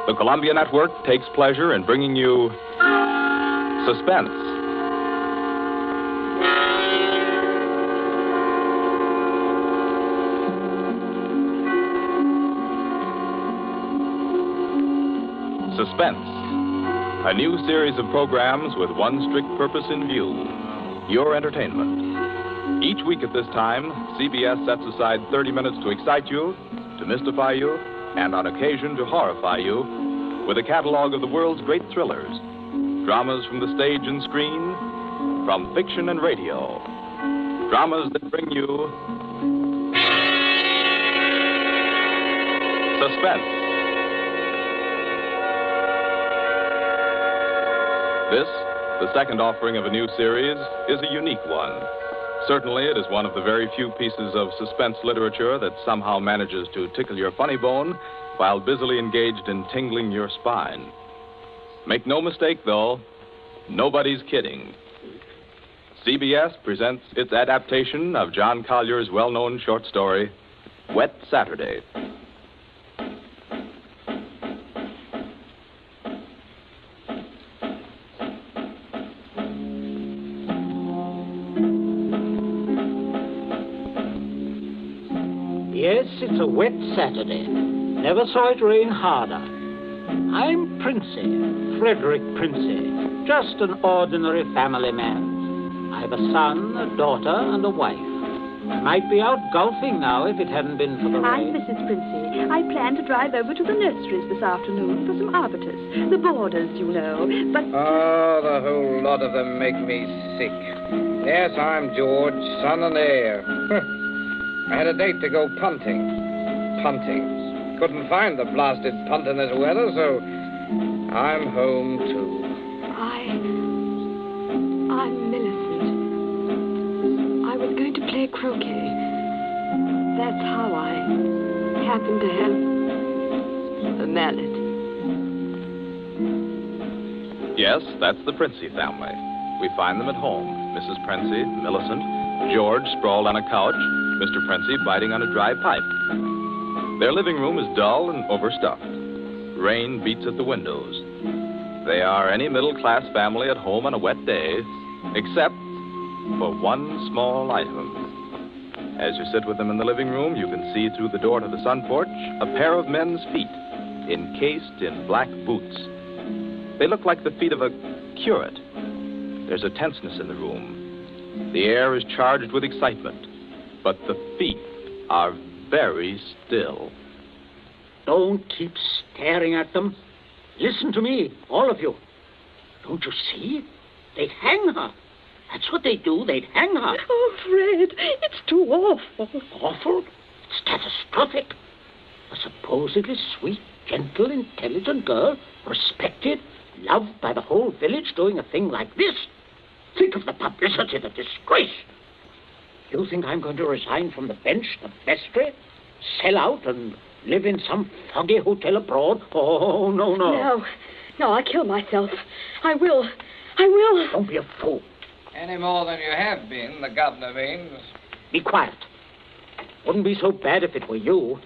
The Columbia Network takes pleasure in bringing you Suspense. Suspense, a new series of programs with one strict purpose in view, your entertainment. Each week at this time, CBS sets aside 30 minutes to excite you, to mystify you, and on occasion to horrify you with a catalog of the world's great thrillers, dramas from the stage and screen, from fiction and radio, dramas that bring you suspense. This, the second offering of a new series, is a unique one. Certainly, it is one of the very few pieces of suspense literature that somehow manages to tickle your funny bone while busily engaged in tingling your spine. Make no mistake, though, nobody's kidding. CBS presents its adaptation of John Collier's well-known short story, Wet Saturday. Yes, it's a wet Saturday. Never saw it rain harder. I'm Princey, Frederick Princey, just an ordinary family man. I've a son, a daughter, and a wife. I might be out golfing now if it hadn't been for the rain. Hi, Mrs. Princey. I plan to drive over to the nurseries this afternoon for some arbutus. The borders, you know, but... Oh, the whole lot of them make me sick. Yes, I'm George, son and heir. I had a date to go punting. Couldn't find the blasted punt in this weather, so I'm home, too. I'm Millicent. I was going to play croquet. That's how I happened to have a mallet. Yes, that's the Princey family. We find them at home. Mrs. Princey, Millicent, George sprawled on a couch, Mr. Princey biting on a dry pipe. Their living room is dull and overstuffed. Rain beats at the windows. They are any middle-class family at home on a wet day, except for one small item. As you sit with them in the living room, you can see through the door to the sun porch a pair of men's feet, encased in black boots. They look like the feet of a curate. There's a tenseness in the room. The air is charged with excitement, but the feet are very still. Don't keep staring at them. Listen to me, all of you. Don't you see? They'd hang her. That's what they do. They'd hang her. Oh, Fred, it's too awful. Awful? It's catastrophic. A supposedly sweet, gentle, intelligent girl, respected, loved by the whole village, doing a thing like this. Think of the publicity, the disgrace. You think I'm going to resign from the bench, the vestry, sell out and live in some foggy hotel abroad? Oh, no. No, I'll kill myself. I will. Don't be a fool. Any more than you have been, the governor means. Be quiet. Wouldn't be so bad if it were you.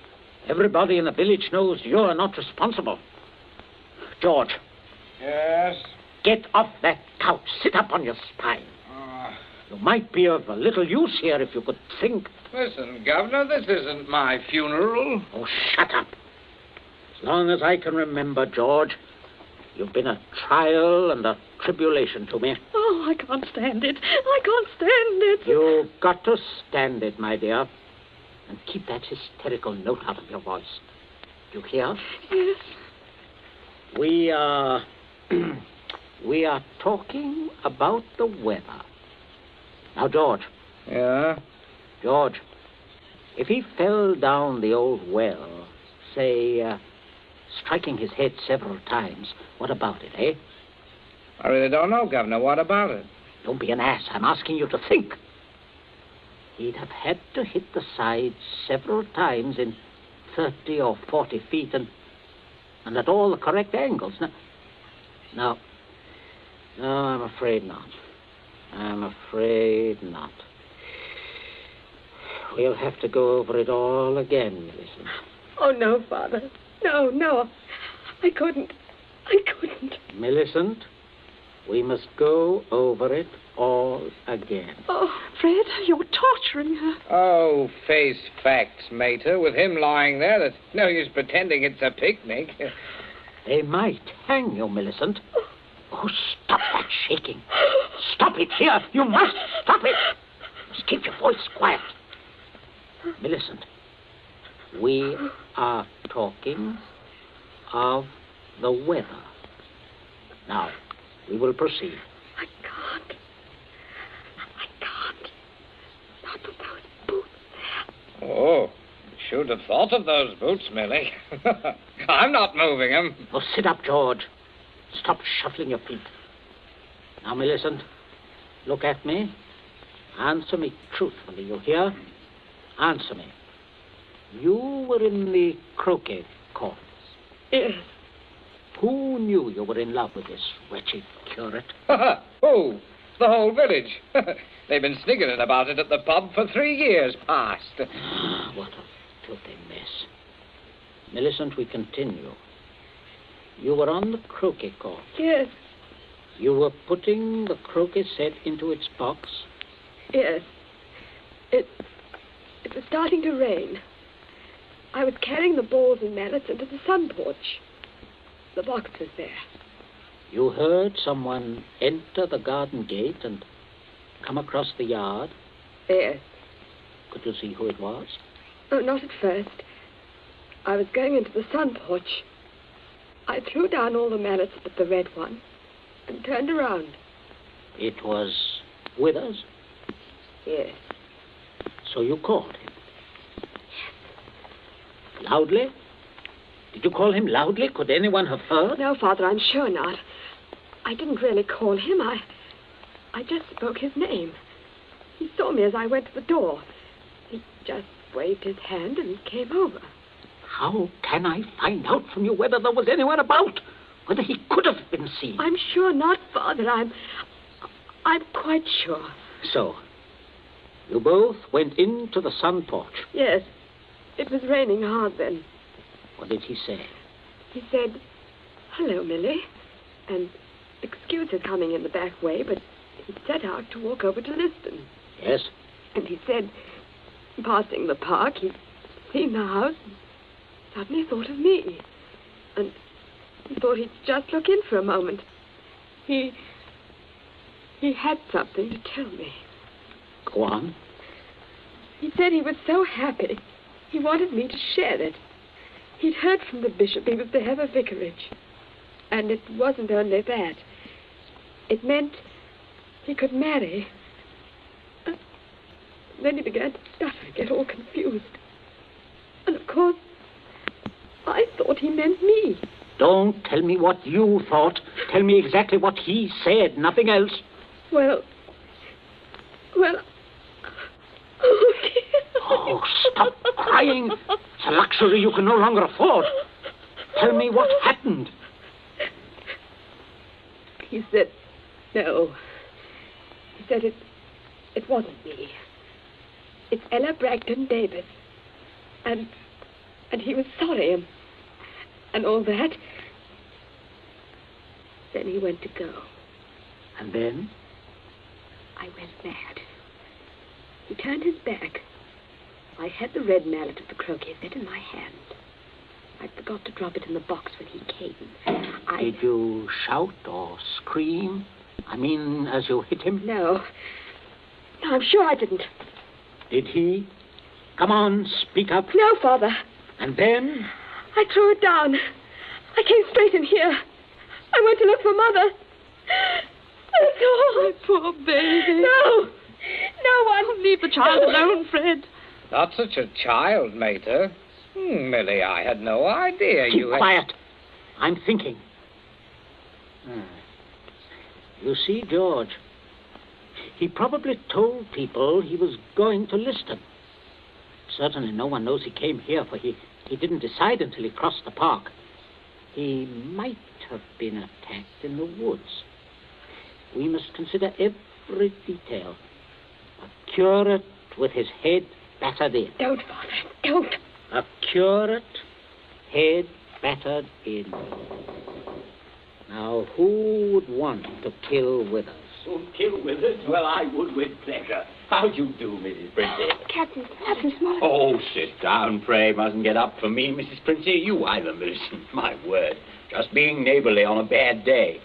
Everybody in the village knows you're not responsible. George. Yes? Get off that couch. Sit up on your spine. You might be of a little use here if you could think. Listen, Governor, this isn't my funeral. Oh, shut up. As long as I can remember, George, you've been a trial and a tribulation to me. Oh, I can't stand it. You've got to stand it, my dear. And keep that hysterical note out of your voice. Do you hear? Yes. We are talking about the weather. Now, George. Yeah? George, if he fell down the old well, say, striking his head several times, what about it, eh? I really don't know, Governor. What about it? Don't be an ass. I'm asking you to think. He'd have had to hit the side several times in 30 or 40 feet and at all the correct angles. No, I'm afraid not. We'll have to go over it all again, Millicent. Oh, no, Father. No. I couldn't. Millicent, we must go over it all again. Oh, Fred, you're torturing her. Oh, face facts, mater. With him lying there, there's no use pretending it's a picnic. They might hang you, Millicent. Oh, stop that shaking. Stop it here. You must stop it. Just keep your voice quiet. Millicent, we are talking of the weather. Now, we will proceed. I can't. Not with those boots there. Oh, should have thought of those boots, Millie. I'm not moving them. Oh, sit up, George. Stop shuffling your feet. Now, Millicent, look at me. Answer me truthfully, you hear? Answer me. You were in the croquet courts. Yes. Who knew you were in love with this wretched curate? Oh, the whole village. They've been sniggering about it at the pub for 3 years past. What a filthy mess. Millicent, we continue. You were on the croquet court. Yes. You were putting the croquet set into its box. Yes. It was starting to rain. I was carrying the balls and mallets into the sun porch. The box was there. You heard someone enter the garden gate and come across the yard. Yes. Could you see who it was? Oh, not at first. I was going into the sun porch. I threw down all the mallets but the red one and turned around. It was Withers? Yes. So you called him? Yes. Loudly? Did you call him loudly? Could anyone have heard? No, Father, I'm sure not. I didn't really call him. I just spoke his name. He saw me as I went to the door. He just waved his hand and came over. How can I find out from you whether there was anyone about? Whether he could have been seen? I'm sure not, Father. I'm quite sure. So, you both went into the sun porch. Yes. It was raining hard then. What did he say? He said, "Hello, Millie," and excuse his coming in the back way, but he set out to walk over to Liston. Yes? And he said, passing the park, he'd seen the house and suddenly thought of me. And he thought he'd just look in for a moment. He had something to tell me. Go on. He said he was so happy, he wanted me to share it. He'd heard from the bishop he was to have a vicarage. And it wasn't only that. It meant he could marry. Then he began to stutter and get all confused. And of course, I thought he meant me. Don't tell me what you thought. Tell me exactly what he said, nothing else. Well, oh, dear. Oh, stop crying. It's a luxury you can no longer afford. Tell me what happened. He said, no. He said it wasn't me. It's Ella Bragdon Davis. And he was sorry and all that. Then he went to go. And then? I went mad. He turned his back. I had the red mallet of the croquet set in my hand. I forgot to drop it in the box when he came. Did you shout or scream? I mean, as you hit him? No, I'm sure I didn't. Did he? Come on, speak up. No, Father. And then? I threw it down. I came straight in here. I went to look for Mother. That's all. My poor baby. No one. Leave the child alone, Fred. Not such a child, mater. Millie, I had no idea Keep you had... quiet. I'm thinking. You see, George, he probably told people he was going to Liston. Certainly no one knows he came here, for he didn't decide until he crossed the park. He might have been attacked in the woods. We must consider every detail. A curate with his head battered in. Don't, Father, don't. A curate, head battered in. Now, who would want to kill Withers? Kill Withers? Well, I would with pleasure. How do you do, Mrs. Princey? Captain Smollett. Oh, sit down, pray. Mustn't get up for me, Mrs. Princey. You either, Millicent. My word. Just being neighbourly on a bad day.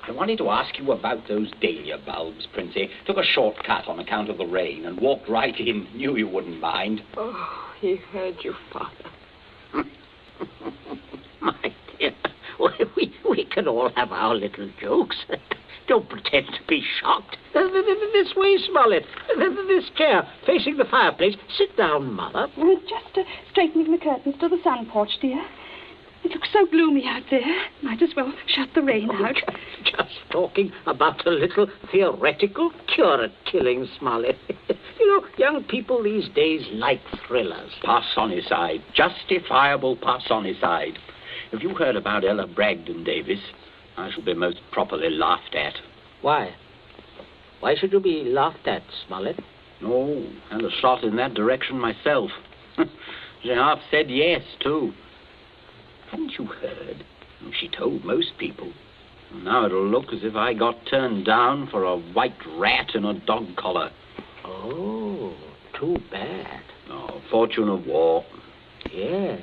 I wanted to ask you about those dahlia bulbs, Princey. Took a shortcut on account of the rain and walked right in. Knew you wouldn't mind. Oh, he heard you, Father. My dear, we can all have our little jokes. Don't pretend to be shocked. This way, Smollett. This chair, facing the fireplace. Sit down, Mother. Just straightening the curtains to the sun porch, dear. It looks so gloomy out there. Might as well shut the rain out. Just talking about a little theoretical cure at killing, Smollett. You know, young people these days like thrillers. Parsonicide. Justifiable parsonicide. Have you heard about Ella Bragdon Davis? I shall be most properly laughed at. Why? Why should you be laughed at, Smollett? No, had a shot in that direction myself. She half said yes, too. Hadn't you heard? She told most people. Now it'll look as if I got turned down for a white rat in a dog collar. Oh, too bad. Oh, fortune of war. Yes,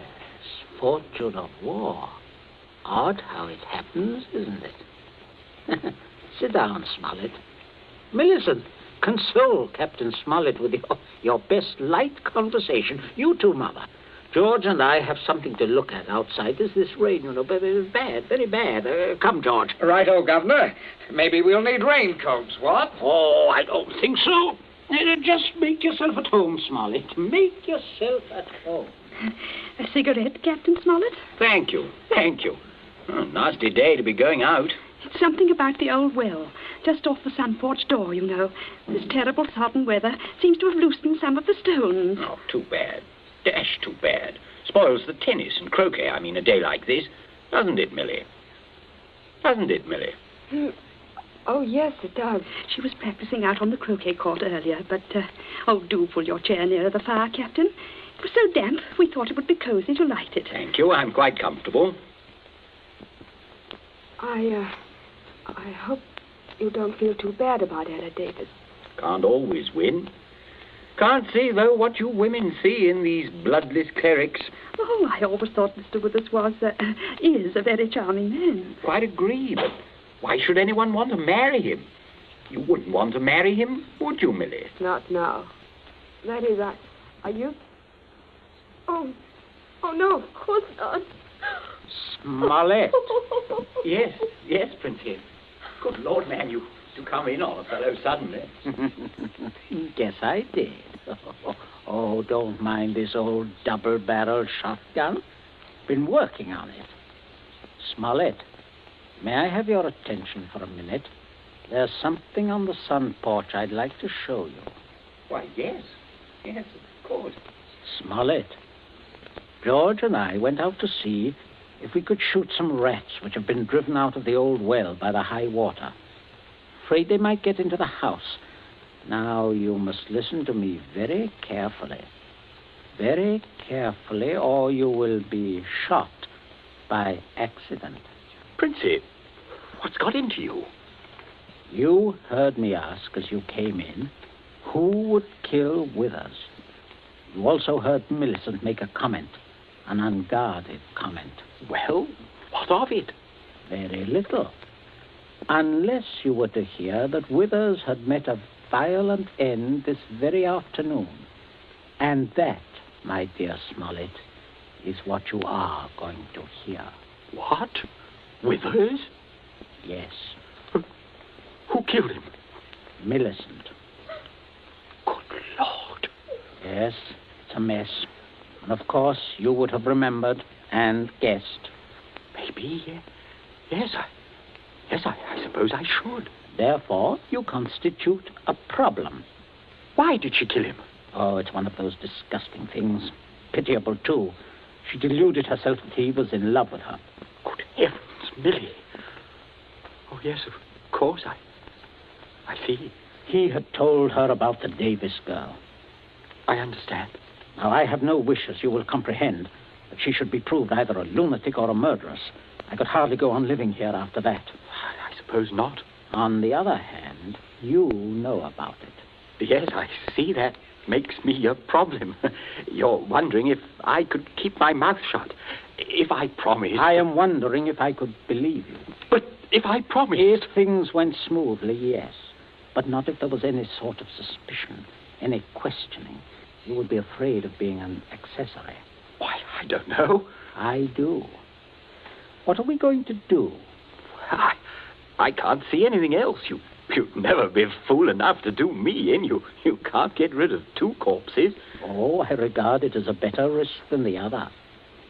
fortune of war. Odd how it happens, isn't it? Sit down, Smollett. Millicent, console Captain Smollett with your best light conversation. You too, Mother. George and I have something to look at outside. There's this rain, you know, bad, very bad. Come, George. Righto, Governor. Maybe we'll need raincoats, what? Oh, I don't think so. Just make yourself at home, Smollett. Make yourself at home. A cigarette, Captain Smollett? Thank you, thank you. Oh, nasty day to be going out. It's something about the old well, just off the sun porch door, you know. This terrible sodden weather seems to have loosened some of the stones. Oh, too bad. Dash too bad. Spoils the tennis and croquet, I mean, a day like this. Doesn't it, Millie? Doesn't it, Millie? Oh, yes, it does. She was practicing out on the croquet court earlier, but, do pull your chair nearer the fire, Captain. It was so damp, we thought it would be cozy to light it. Thank you, I'm quite comfortable. I hope you don't feel too bad about Ella Davis. Can't always win. Can't see, though, what you women see in these bloodless clerics. Oh, I always thought Mr. Withers is a very charming man. Quite agree, but why should anyone want to marry him? You wouldn't want to marry him, would you, Millie? Not now. That is, are you? Oh, no, of course not. Smollett. Yes, Princess. Good Lord, man, you come in on a fellow suddenly. Guess I did. Oh, don't mind this old double-barreled shotgun. Been working on it. Smollett, may I have your attention for a minute? There's something on the sun porch I'd like to show you. Why, yes, of course. Smollett, George and I went out to see if we could shoot some rats which have been driven out of the old well by the high water. Afraid they might get into the house. Now, you must listen to me very carefully. Very carefully, or you will be shot by accident. Princey, what's got into you? You heard me ask as you came in, who would kill Withers? You also heard Millicent make a comment, an unguarded comment. Well, what of it? Very little. Unless you were to hear that Withers had met a violent end this very afternoon. And that, my dear Smollett, is what you are going to hear. What? Withers? Yes. Who killed him? Millicent. Good Lord. Yes, it's a mess. And of course, you would have remembered and guessed. Maybe, yes, I suppose I should. Therefore, you constitute a problem. Why did she kill him? Oh, it's one of those disgusting things. Pitiable, too. She deluded herself that he was in love with her. Good heavens, Millie. Oh, yes, of course, I see. He had told her about the Davis girl. I understand. Now, I have no wish, as you will comprehend, that she should be proved either a lunatic or a murderess. I could hardly go on living here after that. I suppose not. On the other hand, you know about it. Yes, I see that makes me a problem. You're wondering if I could keep my mouth shut. If I promised... I am wondering if I could believe you. But if I promised... If things went smoothly, yes. But not if there was any sort of suspicion, any questioning. You would be afraid of being an accessory. Why, I don't know. I do. What are we going to do? I can't see anything else. You'd never be fool enough to do me in. You can't get rid of two corpses. Oh, I regard it as a better risk than the other.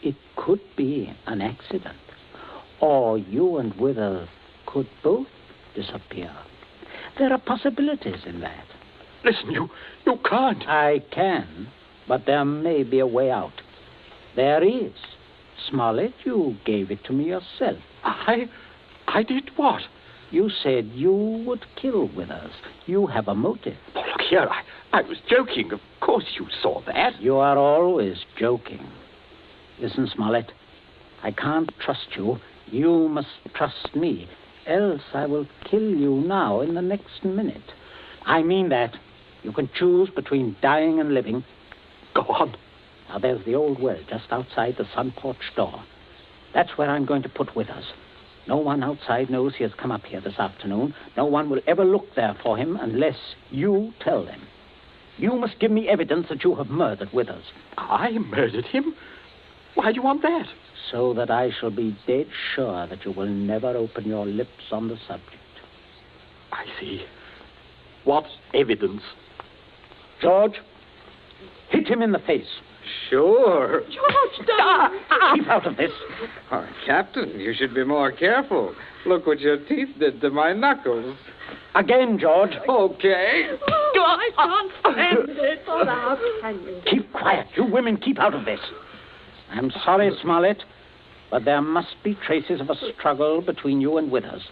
It could be an accident. Or you and Withers could both disappear. There are possibilities in that. Listen, you can't. I can, but there may be a way out. There is. Smollett, you gave it to me yourself. I did what? You said you would kill Withers. You have a motive. Oh, look here, I was joking. Of course you saw that. You are always joking. Listen, Smollett, I can't trust you. You must trust me. Else I will kill you now in the next minute. I mean that. You can choose between dying and living. Go on. Now, there's the old well just outside the sun porch door. That's where I'm going to put Withers. No one outside knows he has come up here this afternoon. No one will ever look there for him unless you tell them. You must give me evidence that you have murdered Withers. I murdered him? Why do you want that? So that I shall be dead sure that you will never open your lips on the subject. I see. What evidence? George, hit him in the face. Sure. George, don't! Keep out of this. Oh, Captain, you should be more careful. Look what your teeth did to my knuckles. Again, George. Okay. Oh, I can't stand it. Oh, how can you? Keep quiet. You women keep out of this. I'm sorry, Smollett, but there must be traces of a struggle between you and Withers.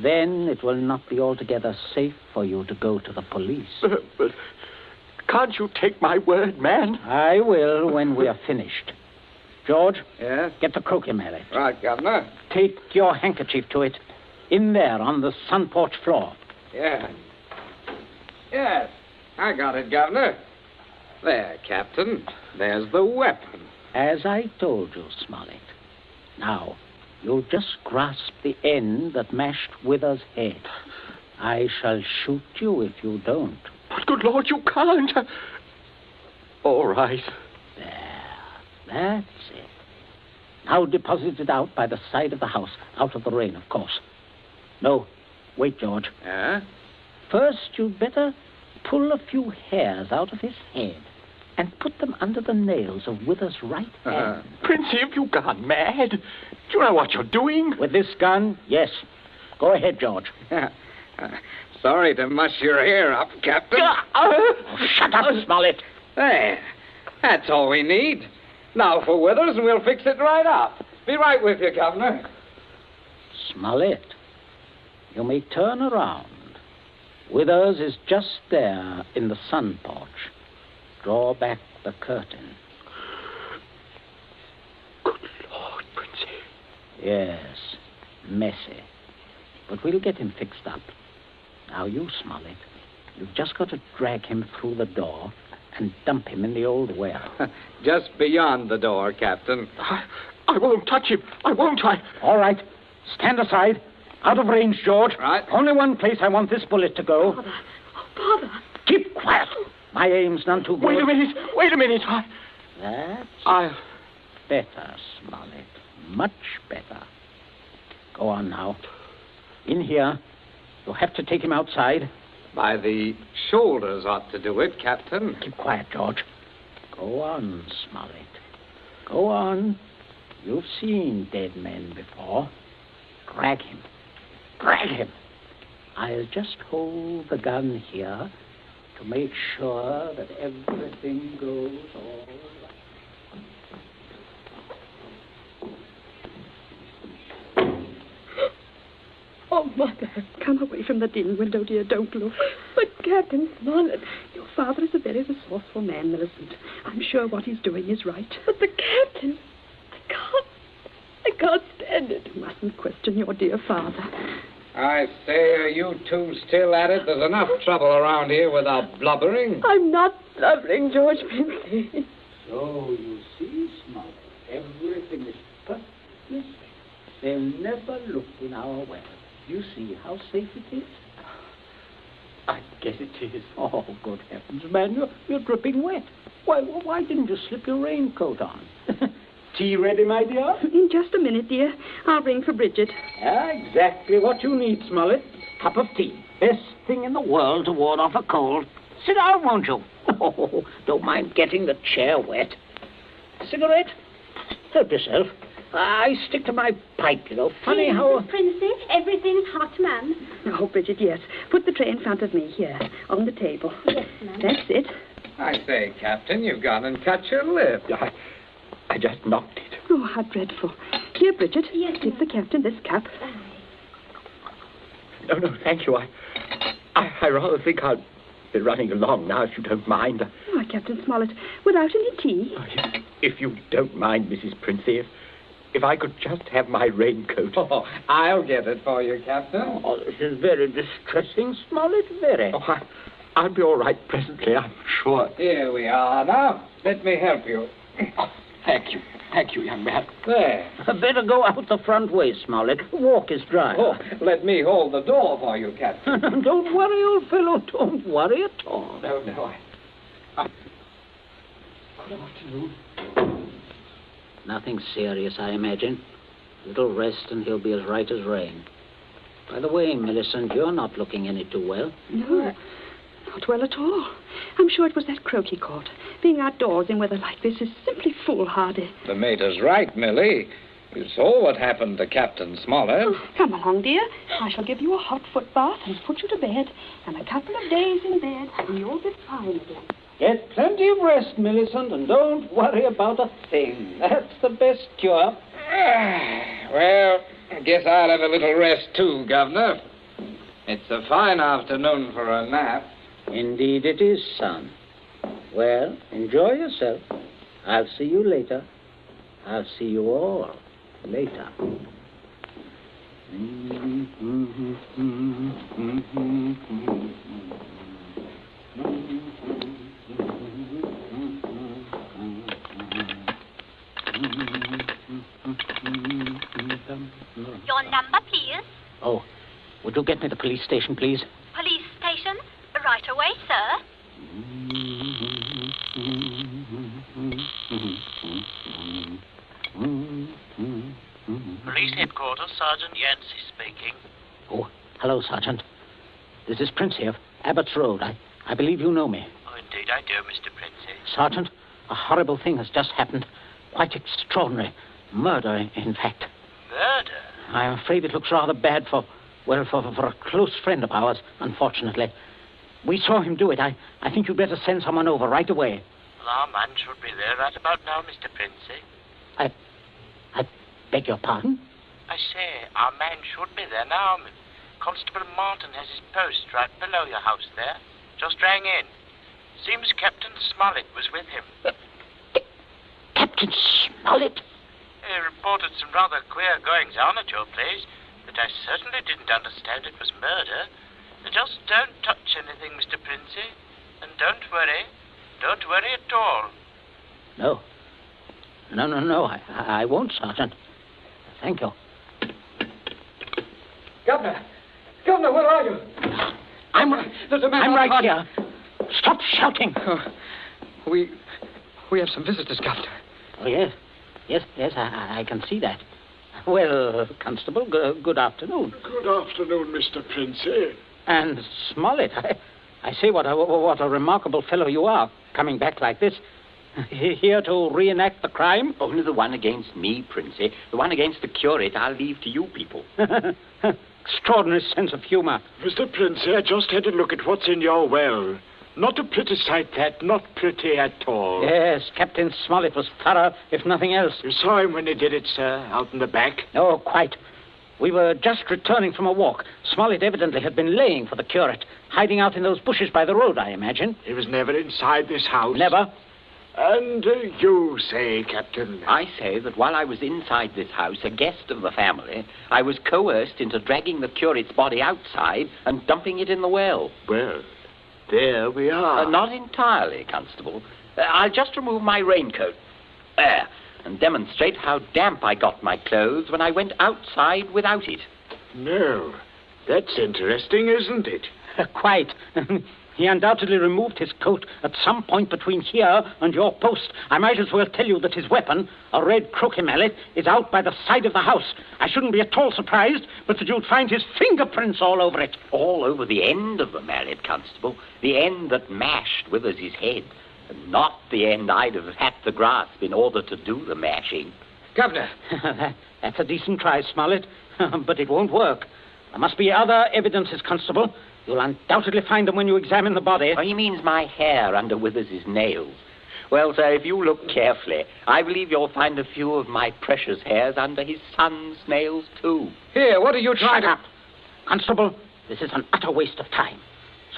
Then it will not be altogether safe for you to go to the police. But can't you take my word, man? I will when we are finished. George? Yes? Get the croquet mallet. Right, Governor. Take your handkerchief to it. In there on the sun porch floor. Yeah. Yes, I got it, Governor. There, Captain. There's the weapon. As I told you, Smollett. Now, you just grasp the end that mashed Withers' head. I shall shoot you if you don't. But good Lord, you can't. All right. There. That's it. Now deposit it out by the side of the house, out of the rain, of course. No, wait, George. Yeah? First, you'd better pull a few hairs out of his head and put them under the nails of Withers' right hand. Princey, have you gone mad? Do you know what you're doing? With this gun, yes. Go ahead, George. Sorry to muss your hair up, Captain. Shut up, Smollett. There. That's all we need. Now for Withers, and we'll fix it right up. Be right with you, Governor. Smollett, you may turn around. Withers is just there in the sun porch. Draw back the curtain. Good Lord, Princey. Yes, messy. But we'll get him fixed up. Now, you, Smollett, you've just got to drag him through the door and dump him in the old well. Just beyond the door, Captain. I won't touch him. I won't. All right. Stand aside. Out of range, George. Right. Only one place I want this bullet to go. Father. Oh, Father. Keep quiet. My aim's none too good. Wait a minute. That's better, Smollett. Much better. Go on now. In here. You'll have to take him outside. By the shoulders ought to do it, Captain. Keep quiet, George. Go on, Smollett. Go on. You've seen dead men before. Drag him. Drag him. I'll just hold the gun here to make sure that everything goes all right. Oh, Mother, come away from the dim window, dear. Don't look. But Captain Smollett. Your father is a very resourceful man, Millicent. I'm sure what he's doing is right. But the Captain. can't stand it. You mustn't question your dear father. I say, are you two still at it? There's enough trouble around here without blubbering. I'm not blubbering, George Princey. So, you see, Smollet, everything is perfectly safe. They'll never look in our well. You see how safe it is? I guess it is. Oh, good heavens, man, you're dripping wet. Why didn't you slip your raincoat on? Tea ready, my dear? In just a minute, dear. I'll ring for Bridget. Exactly what you need, Smollet. Cup of tea. Best thing in the world to ward off a cold. Sit down, won't you? Oh, don't mind getting the chair wet. Cigarette? Help yourself. I stick to my pipe, you know. Funny how... Mrs. Princey, everything's hot, ma'am. Oh, Bridget, yes. Put the tray in front of me here, on the table. Yes, ma'am. That's it. I say, Captain, you've gone and cut your lip. I just knocked it. Oh, how dreadful. Here, Bridget, Yes, give the captain this cup. No, thank you. I rather think I'll be running along now, if you don't mind. Why, Captain Smollett, without any tea? Oh, if you don't mind, Mrs. Princey, if I could just have my raincoat. Oh, I'll get it for you, Captain. Oh, this is very distressing, Smollett, very. Oh, I'll be all right presently, I'm sure. Here we are now. Let me help you. Oh, thank you, young man. There. Better go out the front way, Smollett. Walk is dry. Oh, let me hold the door for you, Captain. Don't worry, old fellow. Don't worry at all. No, I... Good afternoon. Nothing serious, I imagine. A little rest and he'll be as right as rain. By the way, Millicent, you're not looking any too well. No, not well at all. I'm sure it was that croquet court. Being outdoors in weather like this is simply foolhardy. The mater's right, Millie. You saw what happened to Captain Smollett. Oh, come along, dear. I shall give you a hot foot bath and put you to bed. And a couple of days in bed, and you'll be fine again. Get plenty of rest, Millicent, and don't worry about a thing. That's the best cure. Well, I guess I'll have a little rest too, Governor. It's a fine afternoon for a nap. Indeed it is, son. Well, enjoy yourself. I'll see you later. I'll see you all later. Your number, please. Oh, would you get me the police station, please? Police station? Right away, sir. Police headquarters, Sergeant Yancey speaking. Oh, hello, Sergeant. This is Prince here, Abbott's Road. I believe you know me. Oh, indeed I do, Mr. Princey. Sergeant, a horrible thing has just happened. Quite extraordinary. Murder, in fact. Murder? I'm afraid it looks rather bad for a close friend of ours, unfortunately. We saw him do it. I think you'd better send someone over right away. Well, our man should be there right about now, Mr. Princey. I beg your pardon? I say, our man should be there now. Constable Martin has his post right below your house there. Just rang in. Seems Captain Smollett was with him. Captain Smollett? He reported some rather queer goings-on at your place, but I certainly didn't understand it was murder. Just don't touch anything, Mr. Princey. And don't worry. Don't worry at all. No. No. I won't, Sergeant. Thank you. Governor, where are you? There's a man I'm right outside. here. Stop shouting. We have some visitors, Governor. Oh, yes. Yes, I can see that. Well, Constable, good afternoon. Good afternoon, Mr. Princey. And Smollett, I say what a remarkable fellow you are, coming back like this. Here to reenact the crime? Only the one against me, Princey. The one against the curate I'll leave to you people. Extraordinary sense of humor. Mr. Princey, I just had a look at what's in your well. Not a pretty sight, that. Not pretty at all. Yes, Captain Smollett was thorough, if nothing else. You saw him when he did it, sir, out in the back? Oh, quite. We were just returning from a walk. Smollett evidently had been laying for the curate, hiding out in those bushes by the road, I imagine. He was never inside this house? Never. And you say, Captain? I say that while I was inside this house, a guest of the family, I was coerced into dragging the curate's body outside and dumping it in the well. Well, there we are. Not entirely, Constable. I'll just remove my raincoat. There. And demonstrate how damp I got my clothes when I went outside without it. No. That's interesting, isn't it? Quite. He undoubtedly removed his coat at some point between here and your post. I might as well tell you that his weapon, a red croquet mallet, is out by the side of the house. I shouldn't be at all surprised, but that you'd find his fingerprints all over it. All over the end of the mallet, Constable. The end that mashed Withers' head. And not the end I'd have had to grasp in order to do the mashing. Governor. That's a decent try, Smollett, but it won't work. There must be other evidences, Constable. You'll undoubtedly find them when you examine the body. Oh, he means my hair under Withers' nails. Well, sir, if you look carefully, I believe you'll find a few of my precious hairs under his son's nails, too. Here, what are you trying to... Shut up. Constable, this is an utter waste of time.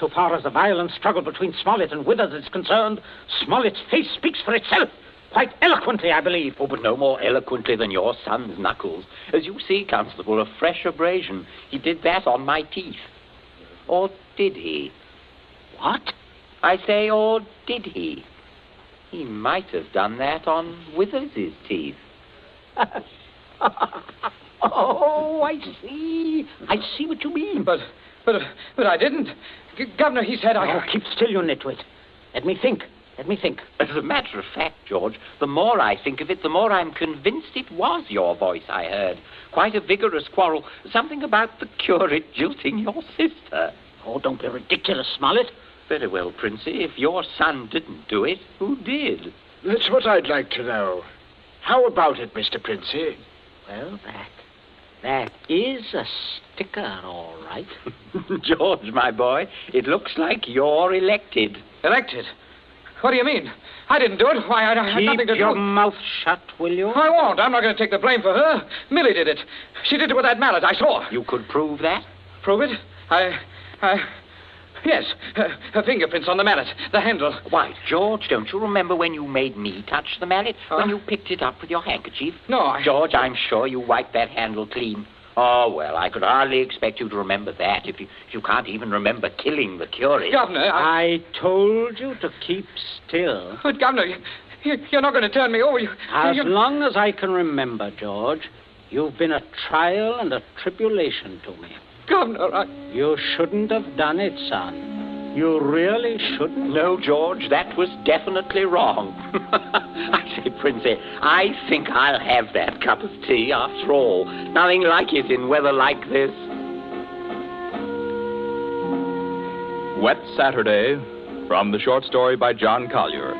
So far as the violent struggle between Smollett and Withers is concerned, Smollett's face speaks for itself. Quite eloquently, I believe. Oh, but no more eloquently than your son's knuckles. As you see, Constable, a fresh abrasion. He did that on my teeth. Or did he? What? I say, or did he? He might have done that on Withers' teeth. Oh, I see. I see what you mean. But I didn't. Governor, he said I... Oh, keep still, you nitwit. Let me think. As a matter of fact, George, the more I think of it, the more I'm convinced it was your voice I heard. Quite a vigorous quarrel. Something about the curate jilting your sister. Oh, don't be ridiculous, Smollett. Very well, Princey. If your son didn't do it, who did? That's what I'd like to know. How about it, Mr. Princey? Well, that is a sticker, all right. George, my boy, it looks like you're elected. Elected? What do you mean? I didn't do it. Why, I had nothing to do. Keep your mouth shut, will you? I won't. I'm not going to take the blame for her. Millie did it. She did it with that mallet. I saw. You could prove that? Prove it? Yes. Her fingerprints on the mallet. The handle. Why, George, don't you remember when you made me touch the mallet? When you picked it up with your handkerchief? No, George, I'm sure you wiped that handle clean. Oh, well, I could hardly expect you to remember that if you can't even remember killing the curate. Governor, I told you to keep still. But, Governor, you're not going to turn me over. As long as I can remember, George, you've been a trial and a tribulation to me. Governor, You shouldn't have done it, son. You really shouldn't. No, George, that was definitely wrong. I say, Princey, I think I'll have that cup of tea after all. Nothing like it in weather like this. Wet Saturday, from the short story by John Collier.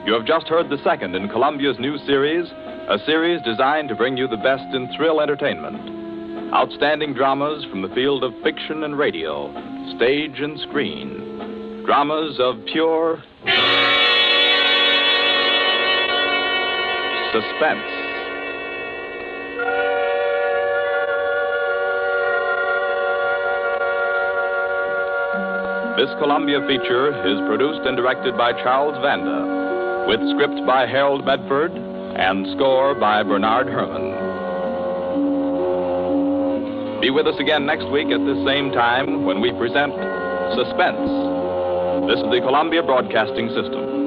You have just heard the second in Columbia's new series, a series designed to bring you the best in thrill entertainment. Outstanding dramas from the field of fiction and radio, stage and screen. Dramas of pure suspense. This Columbia feature is produced and directed by Charles Vanda, with script by Harold Medford and score by Bernard Herrmann. Be with us again next week at this same time when we present Suspense. This is the Columbia Broadcasting System.